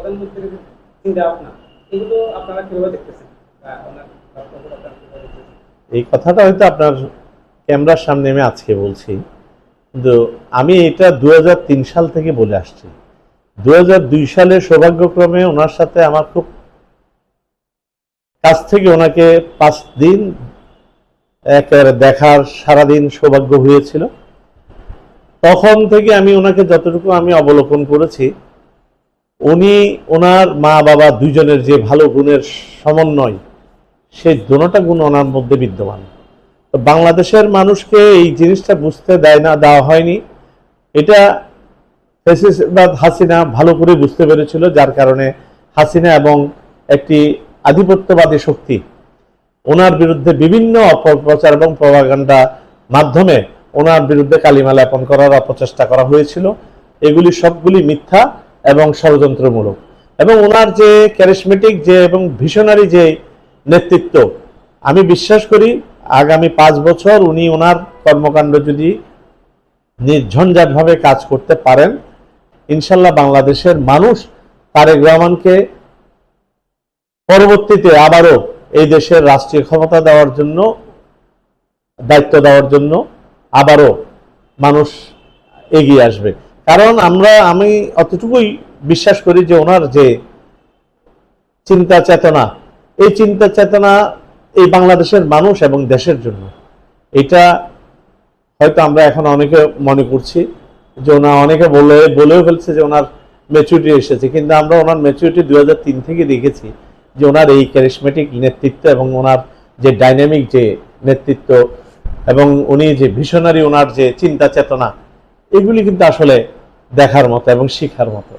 প্রধানমন্ত্রীর চিন্তা ভাবনা, এগুলো আপনারা কিভাবে দেখতেছেন বা ওনার বক্তব্য আপনারা কিভাবে দেখতেছেন? এই কথাটা হয়তো আপনার ক্যামেরার সামনে আমি আজকে বলছি, কিন্তু আমি এটা 2003 সাল থেকে বলে আসছি। 2002 সালে সৌভাগ্যক্রমে ওনার সাথে আমার খুব কাছ থেকে ওনাকে 5 দিন একেবারে দেখার সারাদিন সৌভাগ্য হয়েছিল। তখন থেকে আমি ওনাকে যতটুকু আমি অবলোকন করেছি, উনি ওনার মা বাবা দুইজনের যে ভালো গুণের সমন্বয়, সেই দুটোটা গুণ ওনার মধ্যে বিদ্যমান। তো বাংলাদেশের মানুষকে এই জিনিসটা বুঝতে দেওয়া হয়নি। এটা ফ্যাসিস্টবাদ হাসিনা ভালো করে বুঝতে পেরেছিল, যার কারণে হাসিনা এবং একটি আধিপত্যবাদী শক্তি ওনার বিরুদ্ধে বিভিন্ন অপপ্রচার এবং প্রপাগান্ডা মাধ্যমে ওনার বিরুদ্ধে কালিমা লেপন করার অপচেষ্টা করা হয়েছিল। এগুলি সবগুলি মিথ্যা এবং ষড়যন্ত্রমূলক। এবং ওনার যে ক্যারিসমেটিক যে এবং ভিশনারি যে নেতৃত্ব, আমি বিশ্বাস করি আগামী 5 বছর উনি ওনার কর্মকাণ্ড যদি নির্ঝঞ্ঝাটভাবে কাজ করতে পারেন, ইনশাল্লাহ বাংলাদেশের মানুষ তারেক রহমানকে পরবর্তীতে আবারও এই দেশের রাষ্ট্রীয় ক্ষমতা দেওয়ার জন্য, দায়িত্ব দেওয়ার জন্য আবারও মানুষ এগিয়ে আসবে। কারণ আমি অতটুকুই বিশ্বাস করি যে ওনার যে চিন্তা চেতনা, এই চিন্তা চেতনা এই বাংলাদেশের মানুষ এবং দেশের জন্য। এটা হয়তো আমরা এখন অনেকে মনে করছি যে ওনার অনেকে বলেও ফেলছে যে ওনার ম্যাচুরিটি এসেছে, কিন্তু আমরা ওনার ম্যাচুরিটি 2003 থেকে দেখেছি যে ওনার এই ক্যারিসমেটিক নেতৃত্ব এবং ওনার যে ডাইনামিক যে নেতৃত্ব এবং উনি যে ভিশনারি ওনার যে চিন্তা চেতনা, এগুলি কিন্তু আসলে দেখার মতো এবং শিখার মতো।